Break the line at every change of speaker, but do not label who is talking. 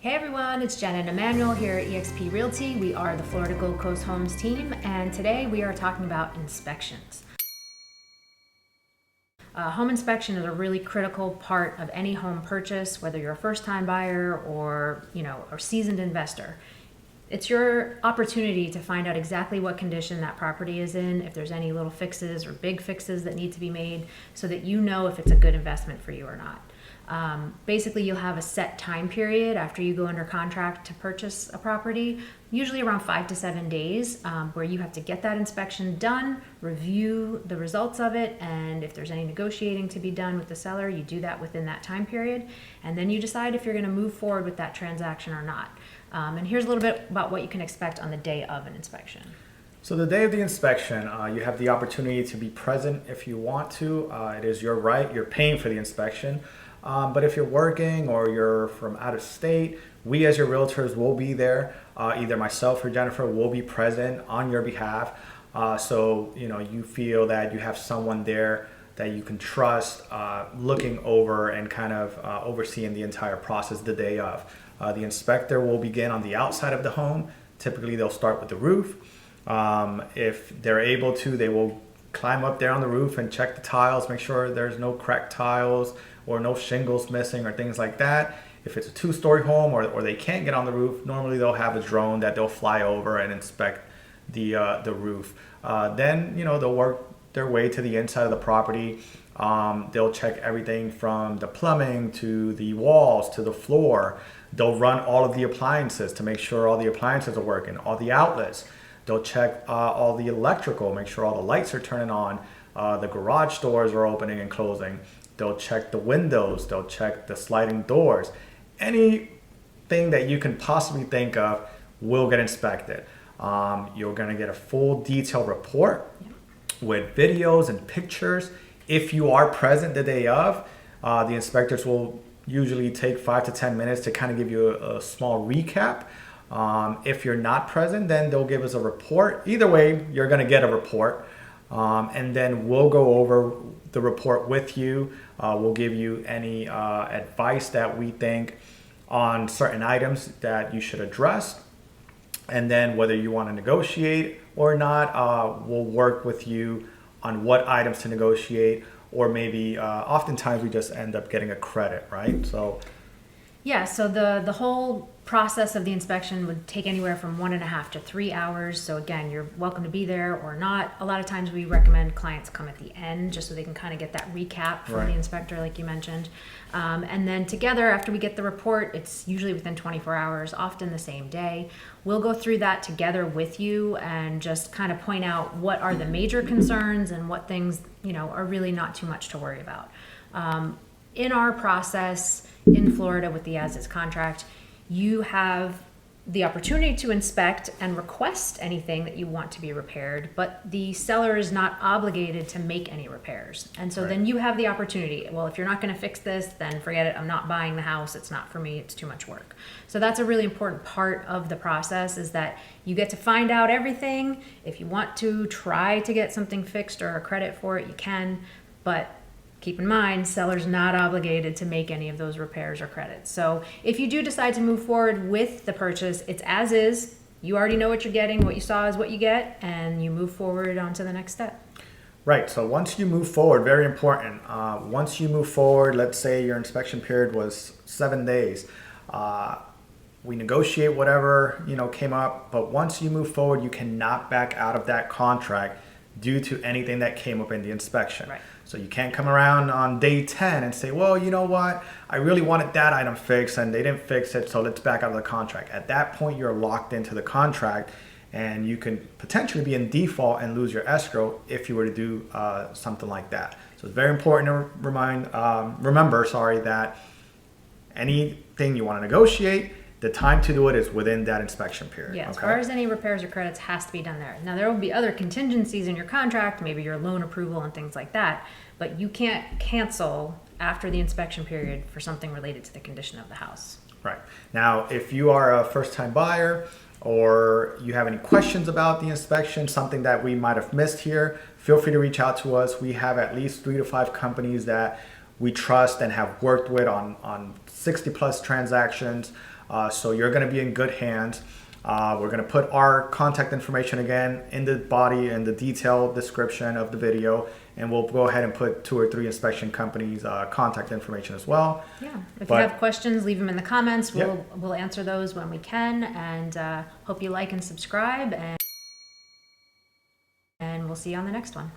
Hey everyone, it's Jen and Emmanuel here at eXp Realty. We are the Florida Gold Coast Homes team, and today we are talking about inspections. Home inspection is a really critical part of any home purchase, whether you're a first-time buyer or a seasoned investor. It's your opportunity to find out exactly what condition that property is in, if there's any little fixes or big fixes that need to be made, so that you know if it's a good investment for you or not. Basically, you'll have a set time period after you go under contract to purchase a property, usually around 5 to 7 days, where you have to get that inspection done, review the results of it, and if there's any negotiating to be done with the seller, you do that within that time period, and then you decide if you're going to move forward with that transaction or not. And here's a little bit about what you can expect on the day of an inspection.
So the day of the inspection, you have the opportunity to be present if you want to. It is your right. You're paying for the inspection. But if you're working or you're from out of state, we as your realtors will be there. Either myself or Jennifer will be present on your behalf. So you feel that you have someone there that you can trust, looking over and kind of overseeing the entire process the day of. The inspector will begin on the outside of the home. Typically, they'll start with the roof. If they're able to, they will climb up there on the roof and check the tiles, make sure there's no cracked tiles or no shingles missing or things like that. If it's a two-story home or they can't get on the roof, normally they'll have a drone that they'll fly over and inspect the roof. Then they'll work their way to the inside of the property. They'll check everything from the plumbing to the walls to the floor. They'll run all of the appliances to make sure all the appliances are working, all the outlets. They'll check all the electrical, make sure all the lights are turning on, the garage doors are opening and closing. They'll check the windows, they'll check the sliding doors. Anything that you can possibly think of will get inspected. You're gonna get a full detailed report with videos and pictures. If you are present the day of, the inspectors will usually take 5 to 10 minutes to kind of give you a small recap. If you're not present, then they'll give us a report. Either way, you're gonna get a report. And then we'll go over the report with you. We'll give you any advice that we think on certain items that you should address. And then whether you want to negotiate or not, we'll work with you on what items to negotiate, or maybe oftentimes we just end up getting a credit, right? So
the whole process of the inspection would take anywhere from 1.5 to 3 hours. So again, you're welcome to be there or not. A lot of times we recommend clients come at the end just so they can kind of get that recap from the inspector, like you mentioned. And then together, after we get the report, it's usually within 24 hours, often the same day. We'll go through that together with you and just kind of point out what are the major concerns and what things, are really not too much to worry about. In our process in Florida with the as-is contract, you have the opportunity to inspect and request anything that you want to be repaired, but the seller is not obligated to make any repairs. And so then you have the opportunity, well, if you're not going to fix this, then forget it. I'm not buying the house. It's not for me. It's too much work. So that's a really important part of the process, is that you get to find out everything. If you want to try to get something fixed or a credit for it, you can, but keep in mind, seller's not obligated to make any of those repairs or credits. So if you do decide to move forward with the purchase, it's as is. You already know what you're getting. What you saw is what you get, and you move forward on to the next step.
Right. So once you move forward, very important. Once you move forward, let's say your inspection period was 7 days. We negotiate whatever came up, but once you move forward, you cannot back out of that contract due to anything that came up in the inspection.
Right.
So you can't come around on day 10 and say, well, you know what? I really wanted that item fixed and they didn't fix it, so let's back out of the contract. At that point, you're locked into the contract and you can potentially be in default and lose your escrow if you were to do something like that. So it's very important to remember that anything you want to negotiate, the time to do it is within that inspection period.
Yeah, as far as any repairs or credits has to be done there. Now, there will be other contingencies in your contract, maybe your loan approval and things like that, but you can't cancel after the inspection period for something related to the condition of the house.
Right. Now, if you are a first-time buyer or you have any questions about the inspection, something that we might have missed here, feel free to reach out to us. We have at least 3 to 5 companies that we trust and have worked with on 60 plus transactions. So you're going to be in good hands. We're going to put our contact information again in the body and the detailed description of the video, and we'll go ahead and put 2 or 3 inspection companies' contact information as well.
Yeah. If
But-
you have questions, leave them in the comments.
Yep.
We'll answer those when we can. And hope you like and subscribe. And we'll see you on the next one.